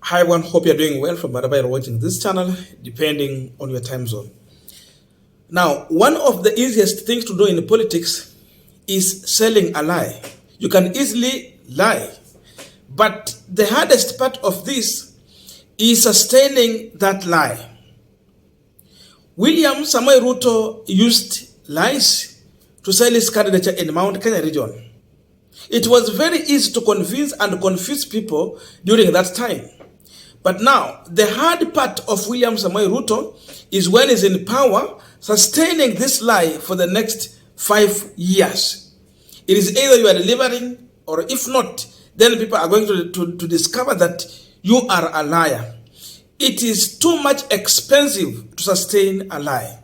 Hi everyone, hope you're doing well from wherever you're watching this channel, depending on your time zone. Now, one of the easiest things to do in politics is selling a lie. You can easily lie, but the hardest part of this is sustaining that lie. William Samoei Ruto used lies to sell his candidature in Mount Kenya region. It was very easy to convince and confuse people during that time. But now, the hard part of William Samoei Ruto is when he's in power, sustaining this lie for the next 5 years. It is either you are delivering, or if not, then people are going to discover that you are a liar. It is too much expensive to sustain a lie.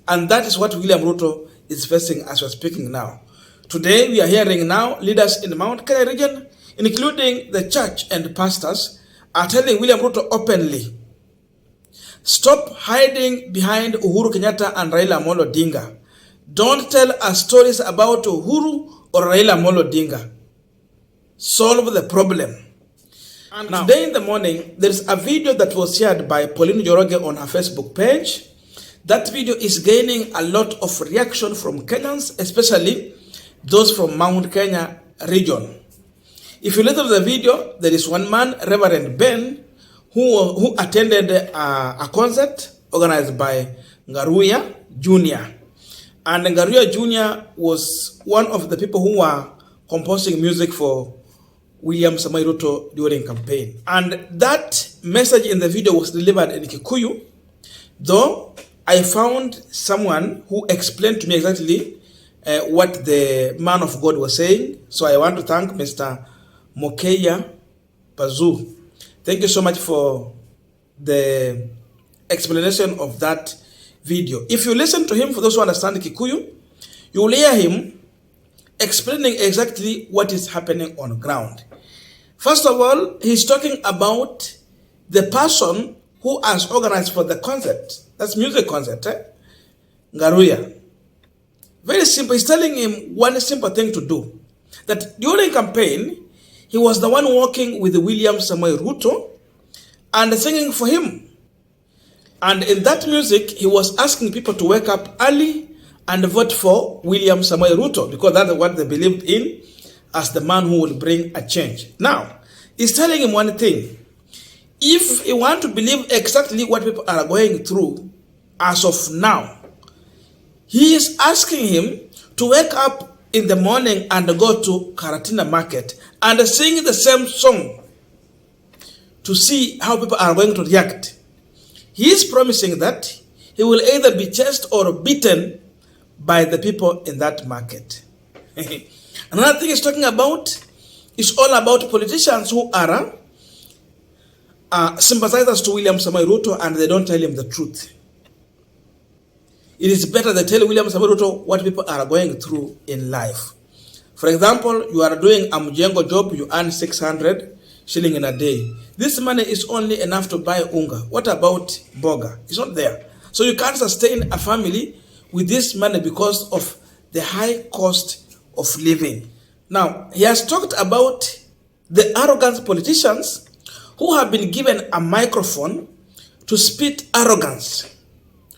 And that is what William Ruto is facing as we're speaking now. Today, we are hearing now leaders in the Mount Kenya region, including the church and pastors, are telling William Ruto openly, stop hiding behind Uhuru Kenyatta and Raila Amolo Odinga. Don't tell us stories about Uhuru or Raila Amolo Odinga. Solve the problem. And now, today in the morning, there is a video that was shared by Pauline Njoroge on her Facebook page. That video is gaining a lot of reaction from Kenyans, especially those from Mount Kenya region. If you listen to the video, there is one man, Reverend Ben, who attended a concert organized by Ngaruya Jr. And Ngaruya Jr. was one of the people who were composing music for William Samoei Ruto during campaign. And that message in the video was delivered in Kikuyu, though I found someone who explained to me exactly what the man of God was saying. So I want to thank Mr. Muheria. Thank you so much for the explanation of that video. If you listen to him, for those who understand Kikuyu, you will hear him explaining exactly what is happening on ground. First of all, he's talking about the person who has organized for the concert. That's music concert, Ngaruya. Very simple. He's telling him one simple thing to do. That during campaign, he was the one walking with William Samoei Ruto and singing for him. And in that music, he was asking people to wake up early and vote for William Samoei Ruto, because that's what they believed in as the man who will bring a change. Now, he's telling him one thing. If you want to believe exactly what people are going through as of now, he is asking him to wake up in the morning and go to Karatina Market and sing the same song to see how people are going to react. He is promising that he will either be chased or beaten by the people in that market. Another thing he's talking about is all about politicians who are sympathizers to William Samoei Ruto and they don't tell him the truth. It is better they tell William Samoei Ruto what people are going through in life. For example, you are doing a mjengo job, you earn 600 shilling in a day. This money is only enough to buy unga. What about boga? It's not there. So you can't sustain a family with this money because of the high cost of living. Now, he has talked about the arrogant politicians who have been given a microphone to spit arrogance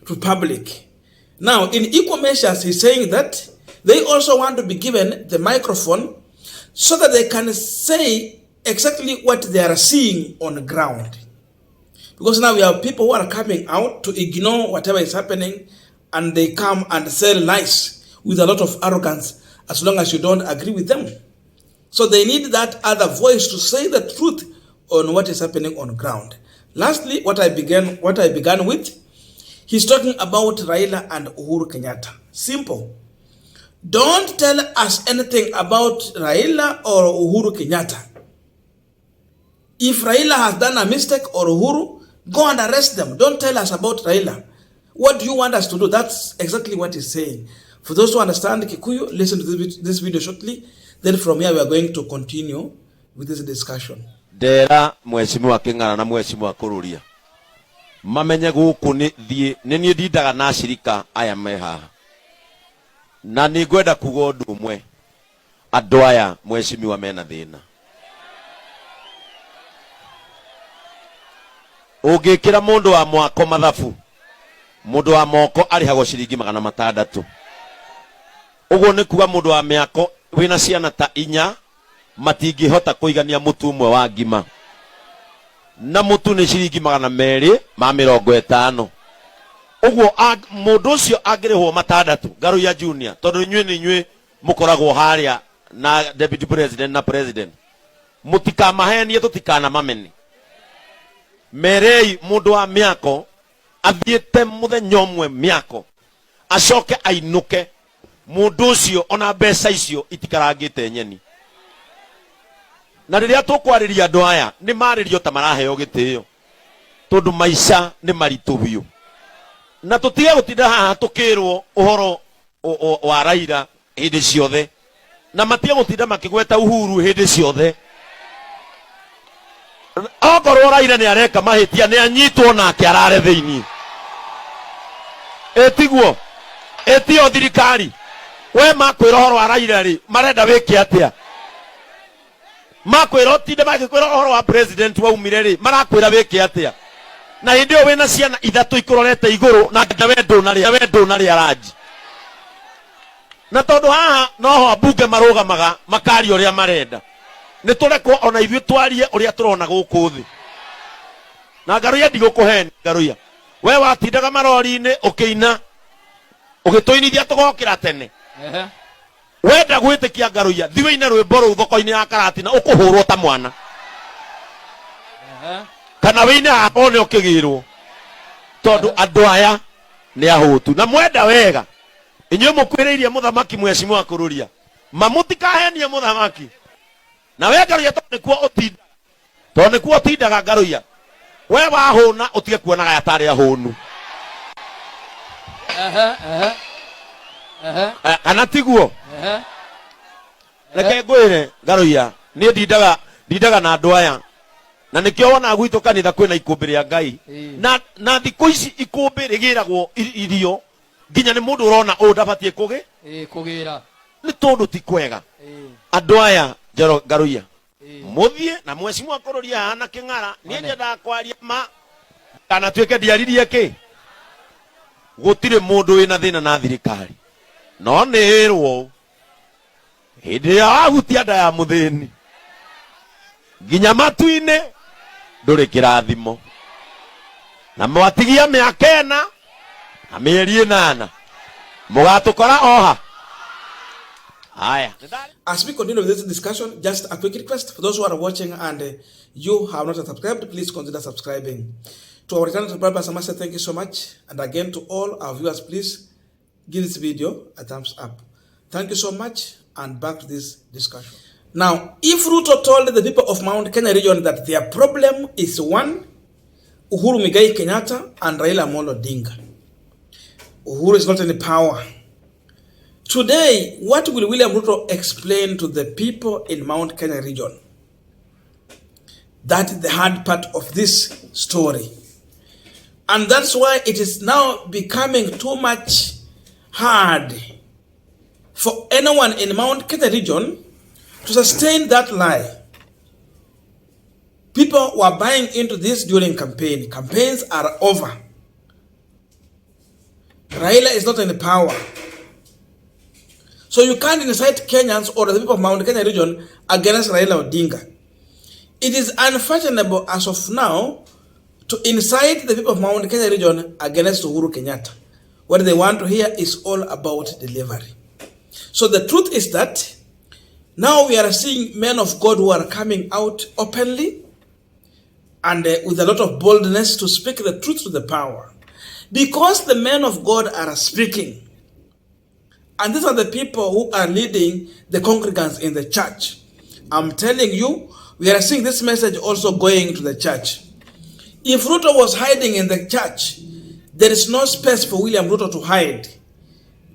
to public. Now, in equal measures, he's saying that they also want to be given the microphone so that they can say exactly what they are seeing on the ground. Because now we have people who are coming out to ignore whatever is happening, and they come and sell lies with a lot of arrogance as long as you don't agree with them. So they need that other voice to say the truth on what is happening on the ground. Lastly, what I began with, he's talking about Raila and Uhuru Kenyatta. Simple. Don't tell us anything about Raila or Uhuru Kenyatta. If Raila has done a mistake or Uhuru, go and arrest them. Don't tell us about Raila. What do you want us to do? That's exactly what he's saying. For those who understand Kikuyu, listen to this video shortly. Then from here, we are going to continue with this discussion. Dera mheshimiwa King'ara na mheshimiwa Kururia. Mamenye guku ni nie dindaga na shirika aya me haha. Na ningwenda kuga undu umwe. Andu aya mheshimiwa mena thina. ungikira mundu wa mwako mathabu mundu wa moko arihagwo ciringi 600 uguo ni kuga mundu wa miako wina ciana ta 4 matingihota kuigania mutu umwe wa ngima na mutu ni ciringi 250 uguo mundu ucio angirihwo 6 Garuya Junior tondu inyuĩ ni inyuĩ mukoragwo haria na deputy president na president mutikamahenie tutikana mameni merei mundu wa miako athiete muthenya umwe miako acoke ainuke mundu ucio ona mbeca icio itikarangite nyeni na riria tukwariria andu aya ni maririo ta maraheo gitio tondu maica ni maritu biu na tutige gutinda haha tukirwo uhoro wa Raila hindi ciothe na matige gutinda makigweta Uhuru hindi ciothe okorwo Raila ni areka mahitia ni anyitwo nake arare thiini etiguo etio thirikari we makwira uhoro wa Raila ri marenda wiki atia makwira tinde makwira uhoro wa president wa umire ri marakwira wiki atia na hindi o wina ciana 3 ikurorete iguru na wendo na ri araji na tondu haha noho abunge marugamaga makari uria marenda ni turekwo ona ithuĩ twarie uria turona guku thi na Garuya ndigukuheni Garuya we watindaga marori-ini ukiina ugituinithia tugokira tene wenda gwitikia Garuya thiwe ina rwimbo ruu thoko-ini ya Karatina ukuhurwo ta mwana kana wine one ukigirwo tondu andu aya ni ahutu na mwenda wega inyuĩ mukwiriirie muthamaki mheshimiwa kururia mamutikahenie muthamaki na we Garuya tondu nikuo utindaga Garuya we wahuna utige kuonaga yatari ahunu kana tiguo reke ngwire Garuya ni ndindaga na andu aya na nikio wona gwitu kanitha kwina ikumbi ria Ngai na thiku ici ikumbi rigiragwo irio nginya ni mundu urona ndabatie kugira ni tondu ti kwega andu aya njoro Garuya muthie na mheshimiwa kururia ana king'ara ni njenda kwaria ma kana tweke ndiaririe ki gutire mundu wina thina na thirikari no nirwo hindi ya ahutia nda ya muthini nginya matu-ini nduri kirathimo na mwatigia miaka 4 na mieri 8 mugatukora oha. As we continue with this discussion, just a quick request for those who are watching and you have not subscribed, please consider subscribing. To our return subscribers, I must say thank you so much. And again, to all our viewers, please give this video a thumbs up. Thank you so much, and back to this discussion. Now, if Ruto told the people of Mount Kenya region that their problem is one, Uhuru Muigai Kenyatta and Raila Amolo Odinga. Uhuru is not in power. Today, what will William Ruto explain to the people in Mount Kenya region? That is the hard part of this story. And that's why it is now becoming too much hard for anyone in Mount Kenya region to sustain that lie. People were buying into this during campaign. Campaigns are over. Raila is not in power. So you can't incite Kenyans or the people of Mount Kenya region against Raila Odinga. It is unfashionable as of now to incite the people of Mount Kenya region against Uhuru Kenyatta. What they want to hear is all about delivery. So the truth is that now we are seeing men of God who are coming out openly and with a lot of boldness to speak the truth to the power. Because the men of God are speaking, and these are the people who are leading the congregants in the church. I'm telling you, we are seeing this message also going to the church. If Ruto was hiding in the church, there is no space for William Ruto to hide.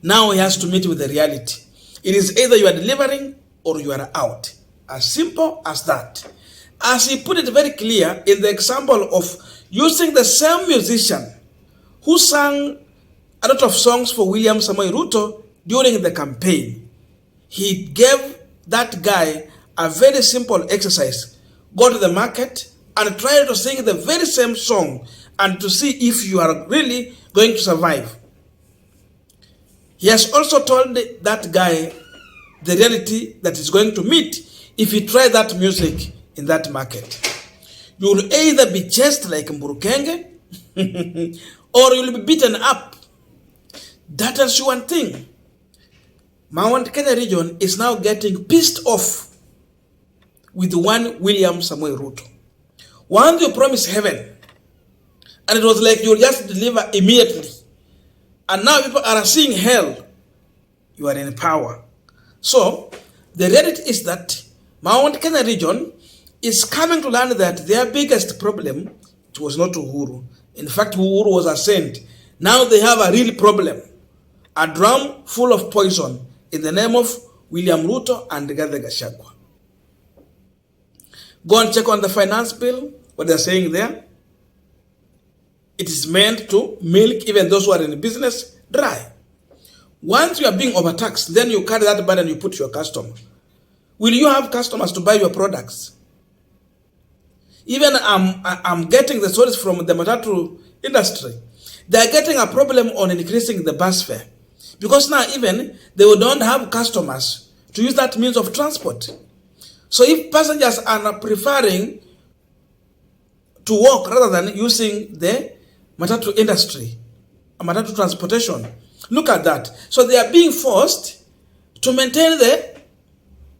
Now he has to meet with the reality. It is either you are delivering or you are out. As simple as that. As he put it very clear in the example of using the same musician who sang a lot of songs for William Samoei Ruto during the campaign. He gave that guy a very simple exercise. Go to the market, and try to sing the very same song and to see if you are really going to survive. He has also told that guy the reality that is going to meet if you try that music in that market. You will either be chased like Mburukenge or you will be beaten up. That is one thing. Mount Kenya region is now getting pissed off with one William Samuel Ruto. Once you promise heaven, and it was like you'll just deliver immediately, and now people are seeing hell, you are in power. So, the reality is that Mount Kenya region is coming to learn that their biggest problem, it was not Uhuru. In fact, Uhuru was a saint. Now they have a real problem. A drum full of poison in the name of William Ruto and Rigathi Gachagua. Go and check on the finance bill, what they're saying there. It is meant to milk even those who are in business dry. Once you are being overtaxed, then you carry that burden and you put to your customer. Will you have customers to buy your products? Even I'm getting the stories from the matatu industry. They are getting a problem on increasing the bus fare. Because now even they don't have customers to use that means of transport. So if passengers are preferring to walk rather than using the matatu industry, matatu transportation, look at that. So they are being forced to maintain the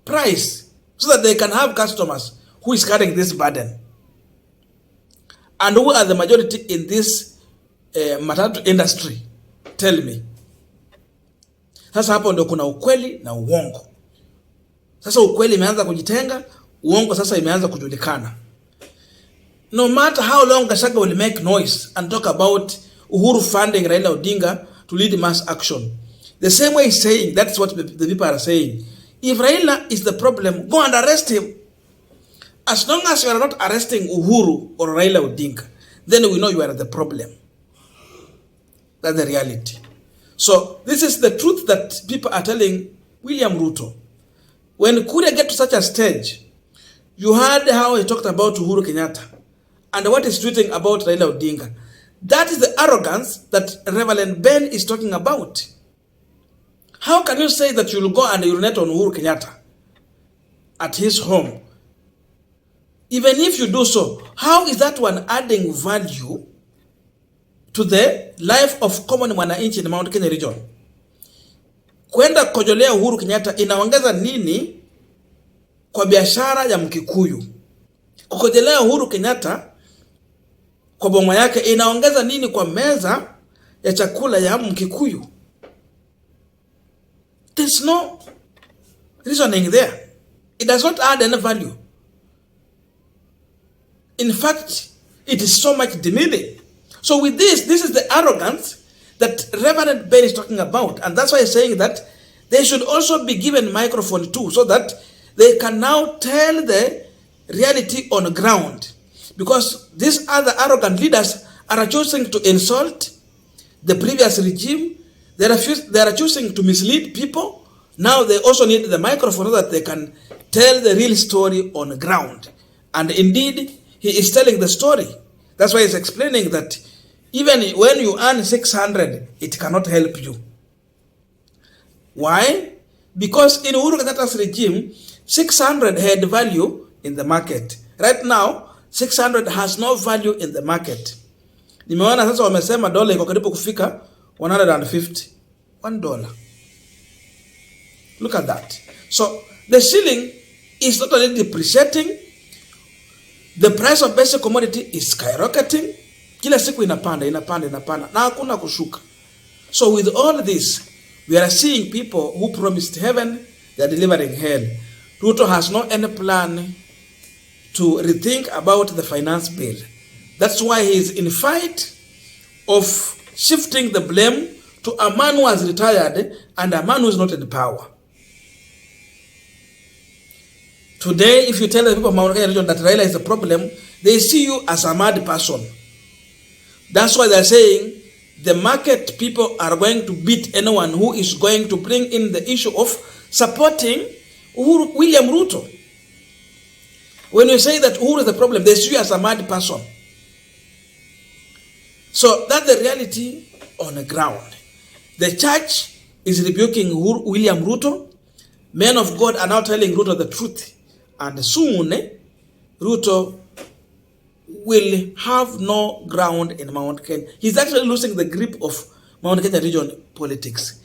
price so that they can have customers who is carrying this burden. And who are the majority in this matatu industry? Tell me. Sasa hapo ndio kuna ukweli na uongo. Sasa ukweli imeanza kujitenga, uongo sasa imeanza kujulikana. No matter how long Gachagua will make noise and talk about Uhuru funding Raila Odinga to lead mass action, the same way he's saying, that's what the people are saying. If Raila is the problem, go and arrest him. As long as you are not arresting Uhuru or Raila Odinga, then we know you are the problem. That's the reality. So this is the truth that people are telling William Ruto. When Kuria get to such a stage, you heard how he talked about Uhuru Kenyatta and what he's tweeting about Raila Odinga. That is the arrogance that Reverend Ben is talking about. How can you say that you'll go and urinate on Uhuru Kenyatta at his home? Even if you do so, how is that one adding value to the life of common mwananchi in Mount Kenya region? Kwenda kujolea Uhuru Kenyatta inaongeza nini kwa biashara ya Mkikuyu? Kukojolea Uhuru Kenyatta kwa boma yake inaongeza nini kwa meza ya chakula ya Mkikuyu? There's no reasoning there. It does not add any value. In fact, it is so much demeaning. So with this is the arrogance that Reverend Ben is talking about. And that's why he's saying that they should also be given microphone too, so that they can now tell the reality on the ground. Because these other arrogant leaders are choosing to insult the previous regime. They are choosing to mislead people. Now they also need the microphone so that they can tell the real story on the ground. And indeed, he is telling the story. That's why he's explaining that even when you earn 600, it cannot help you. Why? Because in Uhuru Kenyatta's regime, 600 had value in the market. Right now, 600 has no value in the market. Nimeona sasa wamesema dola iko karibu kufika 150. $1. Look at that. So the shilling is not only depreciating, the price of basic commodity is skyrocketing. Kila siku inapanda na hakuna kushuka. So with all this, we are seeing people who promised heaven, they are delivering hell. Ruto has no any plan to rethink about the finance bill. That's why he is in fight of shifting the blame to a man who has retired and a man who is not in power. Today, if you tell the people of Mount Kenya region that Raila is a problem, they see you as a mad person. That's why they're saying the market people are going to beat anyone who is going to bring in the issue of supporting William Ruto. When you say that Uhuru is the problem, they see you as a mad person. So that's the reality on the ground. The church is rebuking William Ruto. Men of God are now telling Ruto the truth. And soon, Ruto will have no ground in Mount Kenya. He's actually losing the grip of Mount Kenya region politics.